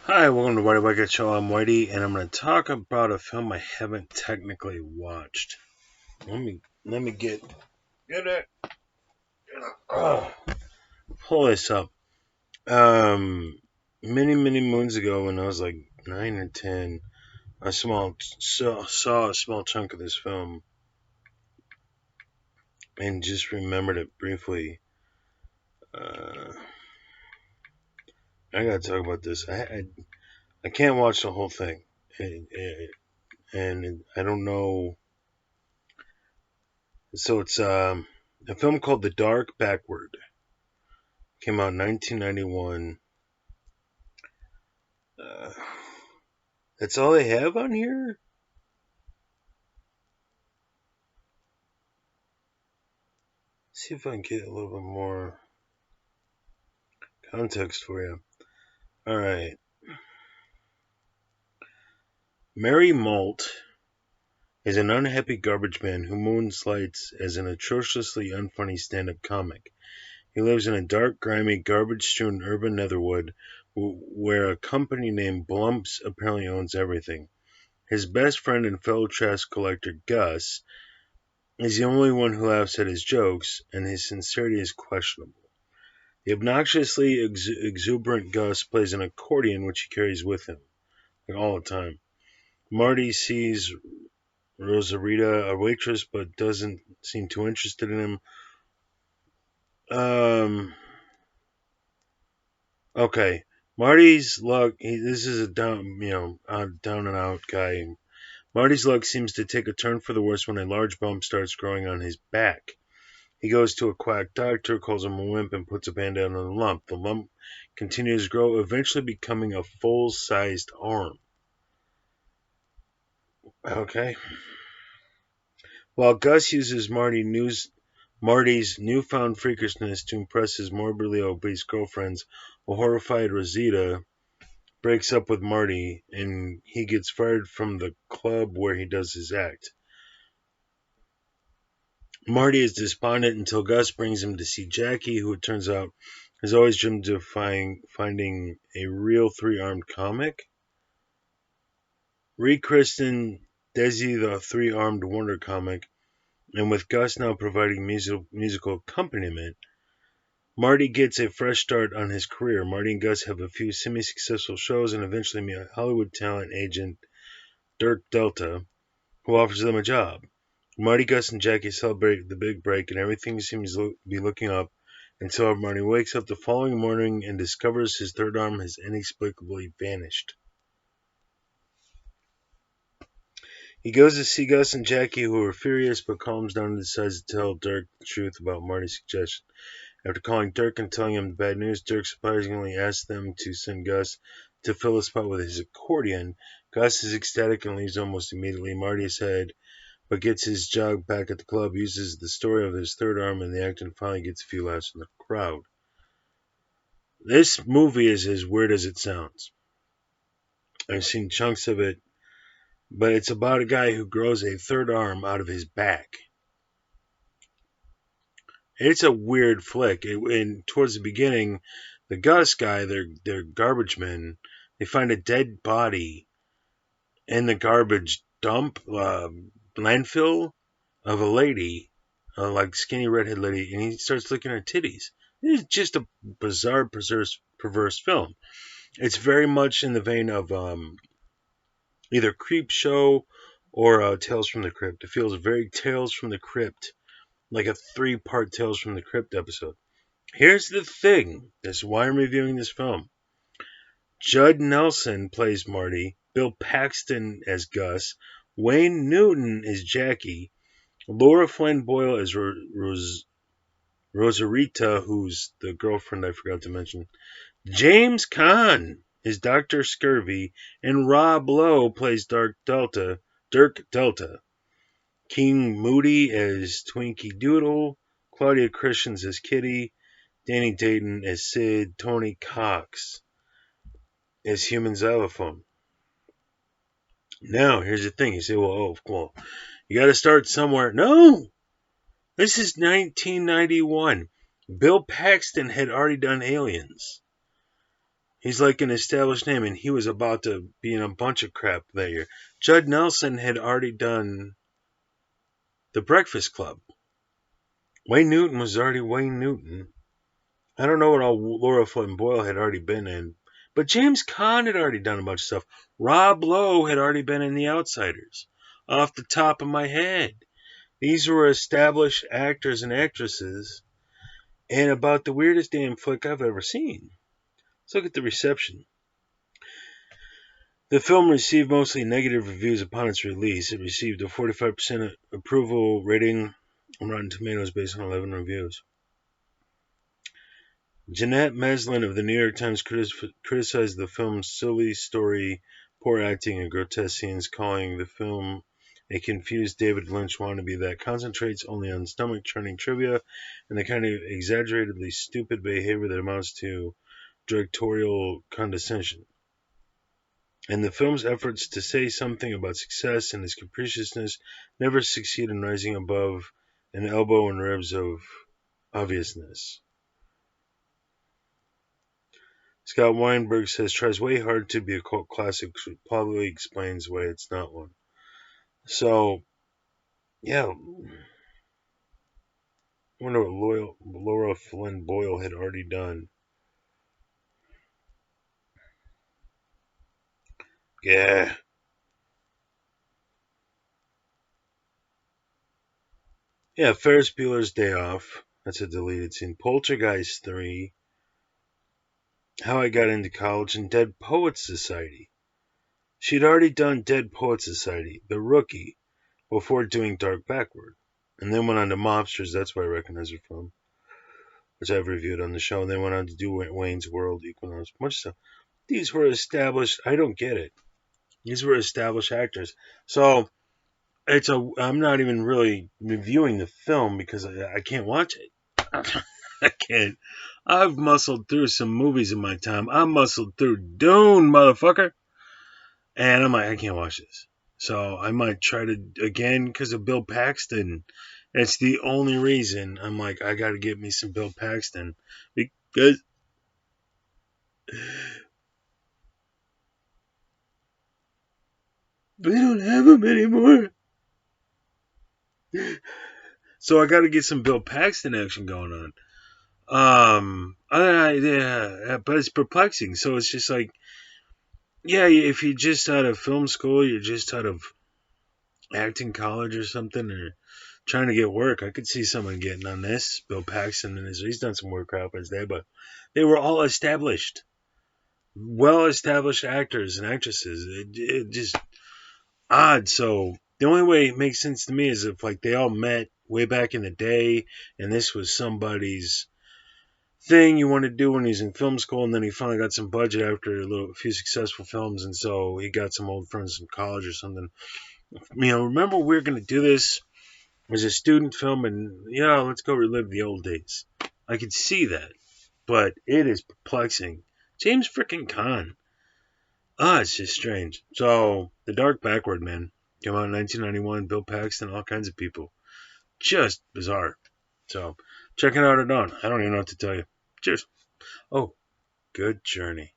Hi, welcome to Whitey Wicked Show. I'm Whitey, and I'm going to talk about a film I haven't technically watched. Let me get it. Oh, pull this up. Um, many moons ago, when I was like 9 or 10, saw a small chunk of this film, and just remembered it briefly. Uh, I gotta talk about this. I can't watch the whole thing, and I don't know. So it's a film called The Dark Backward. Came out in 1991. Uh, that's all they have on here? Let's see if I can get a little bit more context for you. Alright. Mary Malt is an unhappy garbage man who moonlights as an atrociously unfunny stand-up comic. He lives in a dark, grimy, garbage-strewn urban netherwood where a company named Blumps apparently owns everything. His best friend and fellow trash collector, Gus, is the only one who laughs at his jokes, and his sincerity is questionable. The obnoxiously exuberant Gus plays an accordion which he carries with him, like all the time. Marty sees Rosarita, a waitress, but doesn't seem too interested in him. Okay. Marty's luck. This is a down and out guy. Marty's luck seems to take a turn for the worse when a large bump starts growing on his back. He goes to a quack doctor, calls him a wimp, and puts a band-aid on the lump. The lump continues to grow, eventually becoming a full-sized arm. Okay. While Gus uses Marty's newfound freakishness to impress his morbidly obese girlfriends, a horrified Rosita breaks up with Marty, and he gets fired from the club where he does his act. Marty is despondent until Gus brings him to see Jackie, who it turns out has always dreamed of finding a real three-armed comic. Rechristened Desi the Three-Armed Wonder Comic, and with Gus now providing musical accompaniment, Marty gets a fresh start on his career. Marty and Gus have a few semi-successful shows and eventually meet a Hollywood talent agent, Dirk Delta, who offers them a job. Marty, Gus, and Jackie celebrate the big break, and everything seems to be looking up until Marty wakes up the following morning and discovers his third arm has inexplicably vanished. He goes to see Gus and Jackie, who are furious, but calms down and decides to tell Dirk the truth about Marty's suggestion. After calling Dirk and telling him the bad news, Dirk surprisingly asks them to send Gus to fill the spot with his accordion. Gus is ecstatic and leaves almost immediately. Marty is sad, but gets his job back at the club, uses the story of his third arm in the act, and finally gets a few laughs from the crowd. This movie is as weird as it sounds. I've seen chunks of it, but it's about a guy who grows a third arm out of his back. It's a weird flick. And towards the beginning, the Gus guy, their garbage men, they find a dead body in the garbage dump landfill of a lady, like skinny redhead lady, and he starts looking at her titties. It's just a bizarre, perverse film. It's very much in the vein of either Creep Show or Tales from the Crypt. It feels very Tales from the Crypt, like a 3-part Tales from the Crypt episode. Here's the thing. This is why I'm reviewing this film. Judd Nelson plays Marty. Bill Paxton as Gus. Wayne Newton is Jackie. Laura Flynn Boyle is Rosarita, who's the girlfriend I forgot to mention. James Caan is Dr. Scurvy. And Rob Lowe plays Dirk Delta. King Moody as Twinkie Doodle. Claudia Christians as Kitty. Danny Dayton as Sid. Tony Cox as Human Xylophone. Now, here's the thing. You say, well, you got to start somewhere. No! This is 1991. Bill Paxton had already done Aliens. He's like an established name, and he was about to be in a bunch of crap that year. Judd Nelson had already done The Breakfast Club. Wayne Newton was already Wayne Newton. I don't know what all Laura Flynn Boyle had already been in, but James Caan had already done a bunch of stuff. Rob Lowe had already been in The Outsiders. Off the top of my head, these were established actors and actresses, and about the weirdest damn flick I've ever seen. Let's look at the reception. The film received mostly negative reviews upon its release. It received a 45% approval rating on Rotten Tomatoes based on 11 reviews. Jeanette Meslin of the New York Times criticized the film's silly story, poor acting, and grotesque scenes, calling the film a confused David Lynch wannabe that concentrates only on stomach-churning trivia and the kind of exaggeratedly stupid behavior that amounts to directorial condescension. And the film's efforts to say something about success and its capriciousness never succeed in rising above an elbow and ribs of obviousness. Scott Weinberg says tries way hard to be a cult classic, which probably explains why it's not one. So, yeah, I wonder what Laura Flynn Boyle had already done. Yeah. Yeah, Ferris Bueller's Day Off. That's a deleted scene. Poltergeist 3. How I Got Into College, and Dead Poets Society. She'd already done Dead Poets Society, The Rookie, before doing Dark Backward. And then went on to Mobsters, that's where I recognize her from, which I've reviewed on the show. And then went on to do Wayne's World, Equinox, much stuff. These were established, I don't get it. These were established actors. So I'm not even really reviewing the film because I can't watch it. I can't. I've muscled through some movies in my time. I muscled through Dune, motherfucker. And I'm like, I can't watch this. So I might try to again because of Bill Paxton. It's the only reason I'm like, I got to get me some Bill Paxton because we don't have him anymore. So I got to get some Bill Paxton action going on. Yeah, but it's perplexing. So it's just like, yeah, if you're just out of film school, you're just out of acting college or something, or trying to get work, I could see someone getting on this. Bill Paxton and he's done some work crap his day, but they were all established, well-established actors and actresses. It just odd. So the only way it makes sense to me is if like they all met way back in the day, and this was somebody's thing you wanted to do when he was in film school, and then he finally got some budget after a few successful films, and so he got some old friends from college or something. Remember we were going to do this as a student film, and let's go relive the old days. I could see that, but it is perplexing. James frickin' Caan. It's just strange. So, The Dark Backward, man, came out in 1991. Bill Paxton, all kinds of people. Just bizarre. So, check it out at dawn. I don't even know what to tell you. Cheers. Oh, good journey.